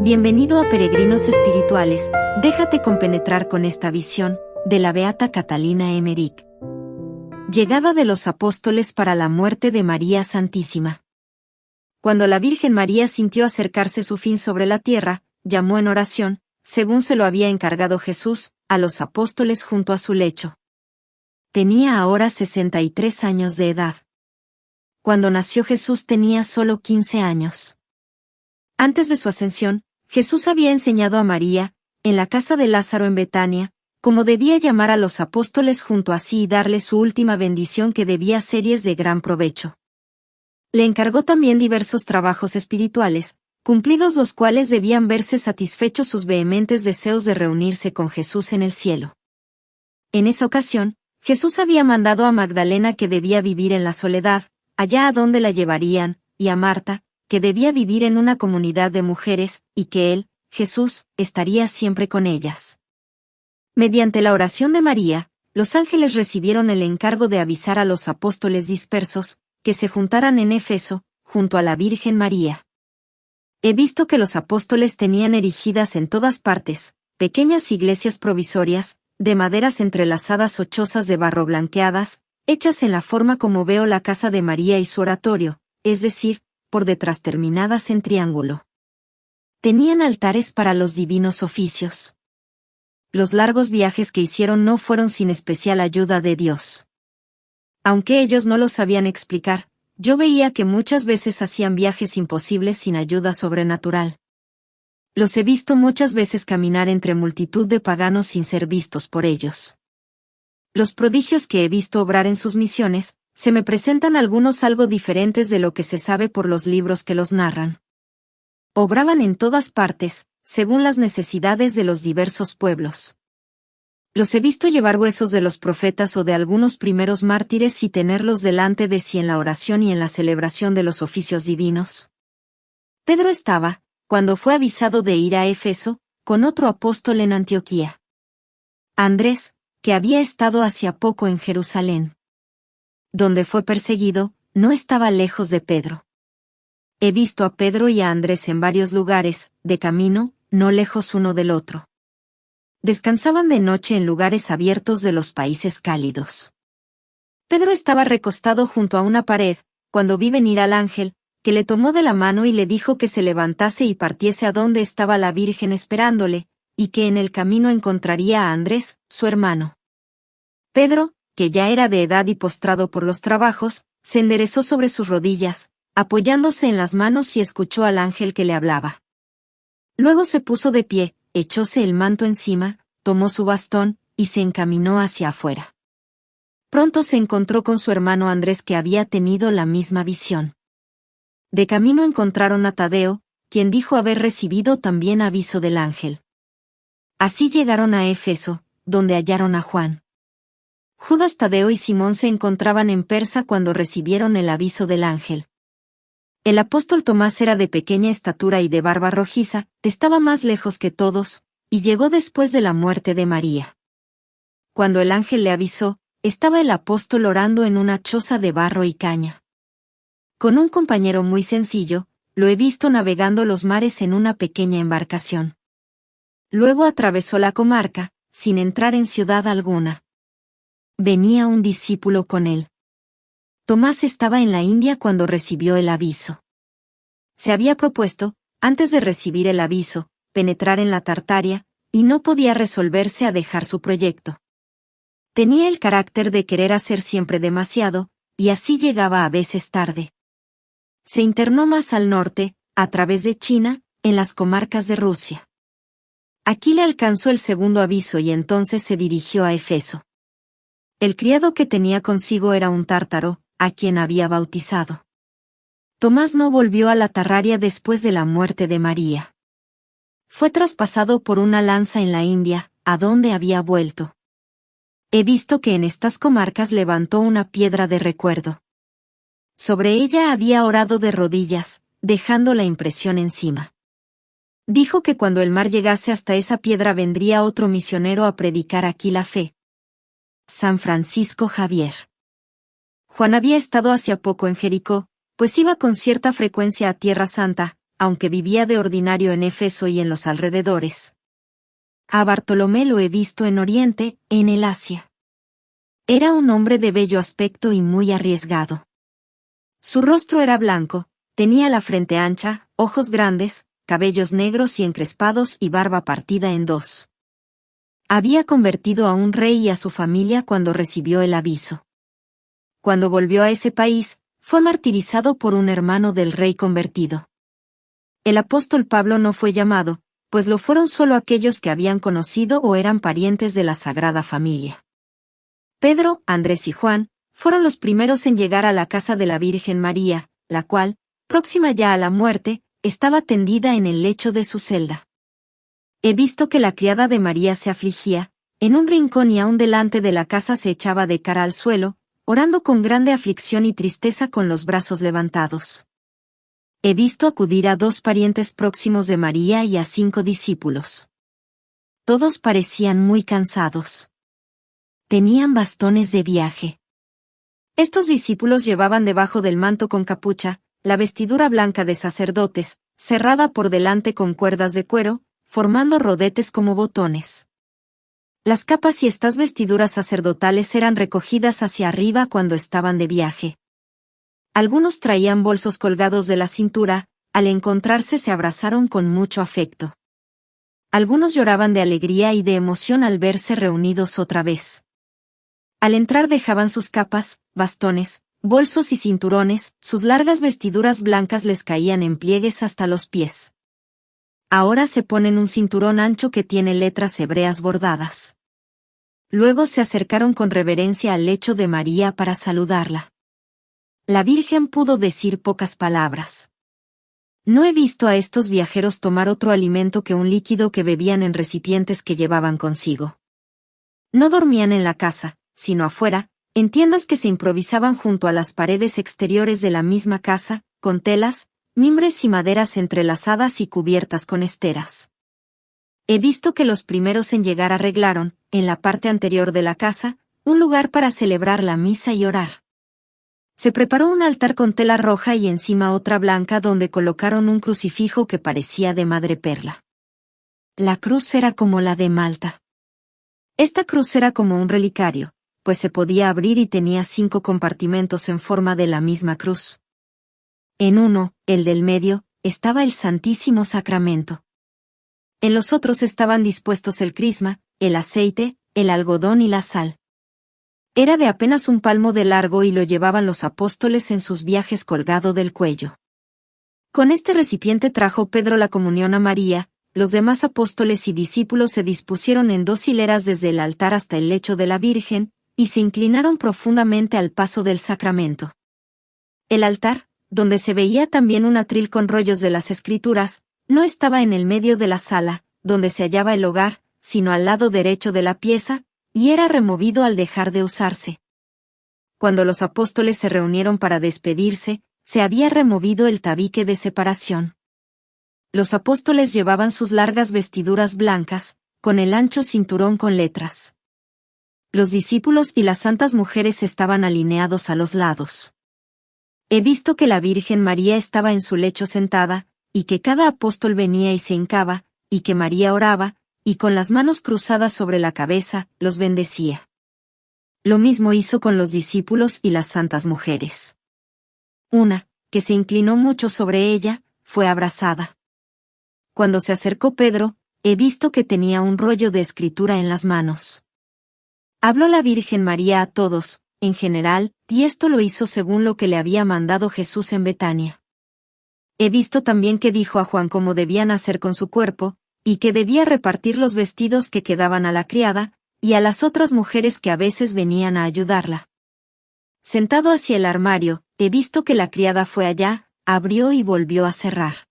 Bienvenido a Peregrinos Espirituales, déjate compenetrar con esta visión, de la beata Catalina Emmerich. Llegada de los apóstoles para la muerte de María Santísima. Cuando la Virgen María sintió acercarse su fin sobre la tierra, llamó en oración, según se lo había encargado Jesús, a los apóstoles junto a su lecho. Tenía ahora 63 años de edad. Cuando nació Jesús tenía solo 15 años. Antes de su ascensión, Jesús había enseñado a María, en la casa de Lázaro en Betania, cómo debía llamar a los apóstoles junto a sí y darles su última bendición que debía serles de gran provecho. Le encargó también diversos trabajos espirituales, cumplidos los cuales debían verse satisfechos sus vehementes deseos de reunirse con Jesús en el cielo. En esa ocasión, Jesús había mandado a Magdalena que debía vivir en la soledad, allá a donde la llevarían, y a Marta, que debía vivir en una comunidad de mujeres, y que él, Jesús, estaría siempre con ellas. Mediante la oración de María, los ángeles recibieron el encargo de avisar a los apóstoles dispersos, que se juntaran en Éfeso, junto a la Virgen María. He visto que los apóstoles tenían erigidas en todas partes, pequeñas iglesias provisorias, de maderas entrelazadas o chozas de barro blanqueadas, hechas en la forma como veo la casa de María y su oratorio, es decir, por detrás terminadas en triángulo. Tenían altares para los divinos oficios. Los largos viajes que hicieron no fueron sin especial ayuda de Dios. Aunque ellos no lo sabían explicar, yo veía que muchas veces hacían viajes imposibles sin ayuda sobrenatural. Los he visto muchas veces caminar entre multitud de paganos sin ser vistos por ellos. Los prodigios que he visto obrar en sus misiones, se me presentan algunos algo diferentes de lo que se sabe por los libros que los narran. Obraban en todas partes, según las necesidades de los diversos pueblos. Los he visto llevar huesos de los profetas o de algunos primeros mártires y tenerlos delante de sí en la oración y en la celebración de los oficios divinos. Pedro estaba, cuando fue avisado de ir a Éfeso, con otro apóstol en Antioquía. Andrés, que había estado hacía poco en Jerusalén. Donde fue perseguido, no estaba lejos de Pedro. He visto a Pedro y a Andrés en varios lugares, de camino, no lejos uno del otro. Descansaban de noche en lugares abiertos de los países cálidos. Pedro estaba recostado junto a una pared, cuando vi venir al ángel, que le tomó de la mano y le dijo que se levantase y partiese a donde estaba la Virgen esperándole, y que en el camino encontraría a Andrés, su hermano. Pedro, que ya era de edad y postrado por los trabajos, se enderezó sobre sus rodillas, apoyándose en las manos y escuchó al ángel que le hablaba. Luego se puso de pie, echóse el manto encima, tomó su bastón, y se encaminó hacia afuera. Pronto se encontró con su hermano Andrés que había tenido la misma visión. De camino encontraron a Tadeo, quien dijo haber recibido también aviso del ángel. Así llegaron a Éfeso, donde hallaron a Juan. Judas Tadeo y Simón se encontraban en Persa cuando recibieron el aviso del ángel. El apóstol Tomás era de pequeña estatura y de barba rojiza, estaba más lejos que todos, y llegó después de la muerte de María. Cuando el ángel le avisó, estaba el apóstol orando en una choza de barro y caña. Con un compañero muy sencillo, lo he visto navegando los mares en una pequeña embarcación. Luego atravesó la comarca, sin entrar en ciudad alguna. Venía un discípulo con él. Tomás estaba en la India cuando recibió el aviso. Se había propuesto, antes de recibir el aviso, penetrar en la Tartaria, y no podía resolverse a dejar su proyecto. Tenía el carácter de querer hacer siempre demasiado, y así llegaba a veces tarde. Se internó más al norte, a través de China, en las comarcas de Rusia. Aquí le alcanzó el segundo aviso y entonces se dirigió a Éfeso. El criado que tenía consigo era un tártaro, a quien había bautizado. Tomás no volvió a la Tartaria después de la muerte de María. Fue traspasado por una lanza en la India, a donde había vuelto. He visto que en estas comarcas levantó una piedra de recuerdo. Sobre ella había orado de rodillas, dejando la impresión encima. Dijo que cuando el mar llegase hasta esa piedra vendría otro misionero a predicar aquí la fe. San Francisco Javier. Juan había estado hacía poco en Jericó, pues iba con cierta frecuencia a Tierra Santa, aunque vivía de ordinario en Éfeso y en los alrededores. A Bartolomé lo he visto en Oriente, en el Asia. Era un hombre de bello aspecto y muy arriesgado. Su rostro era blanco, tenía la frente ancha, ojos grandes, cabellos negros y encrespados y barba partida en dos. Había convertido a un rey y a su familia cuando recibió el aviso. Cuando volvió a ese país, fue martirizado por un hermano del rey convertido. El apóstol Pablo no fue llamado, pues lo fueron solo aquellos que habían conocido o eran parientes de la Sagrada Familia. Pedro, Andrés y Juan fueron los primeros en llegar a la casa de la Virgen María, la cual, próxima ya a la muerte, estaba tendida en el lecho de su celda. He visto que la criada de María se afligía, en un rincón y aún delante de la casa se echaba de cara al suelo, orando con grande aflicción y tristeza con los brazos levantados. He visto acudir a 2 parientes próximos de María y a 5 discípulos. Todos parecían muy cansados. Tenían bastones de viaje. Estos discípulos llevaban debajo del manto con capucha, la vestidura blanca de sacerdotes, cerrada por delante con cuerdas de cuero, formando rodetes como botones. Las capas y estas vestiduras sacerdotales eran recogidas hacia arriba cuando estaban de viaje. Algunos traían bolsos colgados de la cintura, al encontrarse se abrazaron con mucho afecto. Algunos lloraban de alegría y de emoción al verse reunidos otra vez. Al entrar dejaban sus capas, bastones, bolsos y cinturones, sus largas vestiduras blancas les caían en pliegues hasta los pies. Ahora se ponen un cinturón ancho que tiene letras hebreas bordadas. Luego se acercaron con reverencia al lecho de María para saludarla. La Virgen pudo decir pocas palabras. No he visto a estos viajeros tomar otro alimento que un líquido que bebían en recipientes que llevaban consigo. No dormían en la casa, sino afuera, en tiendas que se improvisaban junto a las paredes exteriores de la misma casa, con telas, mimbres y maderas entrelazadas y cubiertas con esteras. He visto que los primeros en llegar arreglaron, en la parte anterior de la casa, un lugar para celebrar la misa y orar. Se preparó un altar con tela roja y encima otra blanca donde colocaron un crucifijo que parecía de madreperla. La cruz era como la de Malta. Esta cruz era como un relicario, pues se podía abrir y tenía 5 compartimentos en forma de la misma cruz. En uno, el del medio, estaba el Santísimo Sacramento. En los otros estaban dispuestos el crisma, el aceite, el algodón y la sal. Era de apenas un palmo de largo y lo llevaban los apóstoles en sus viajes colgado del cuello. Con este recipiente trajo Pedro la comunión a María, los demás apóstoles y discípulos se dispusieron en 2 hileras desde el altar hasta el lecho de la Virgen, y se inclinaron profundamente al paso del sacramento. El altar, donde se veía también un atril con rollos de las Escrituras, no estaba en el medio de la sala, donde se hallaba el hogar, sino al lado derecho de la pieza, y era removido al dejar de usarse. Cuando los apóstoles se reunieron para despedirse, se había removido el tabique de separación. Los apóstoles llevaban sus largas vestiduras blancas, con el ancho cinturón con letras. Los discípulos y las santas mujeres estaban alineados a los lados. He visto que la Virgen María estaba en su lecho sentada, y que cada apóstol venía y se hincaba, y que María oraba, y con las manos cruzadas sobre la cabeza, los bendecía. Lo mismo hizo con los discípulos y las santas mujeres. Una, que se inclinó mucho sobre ella, fue abrazada. Cuando se acercó Pedro, he visto que tenía un rollo de escritura en las manos. Habló la Virgen María a todos, en general, y esto lo hizo según lo que le había mandado Jesús en Betania. He visto también que dijo a Juan cómo debían hacer con su cuerpo, y que debía repartir los vestidos que quedaban a la criada, y a las otras mujeres que a veces venían a ayudarla. Sentado hacia el armario, he visto que la criada fue allá, abrió y volvió a cerrar.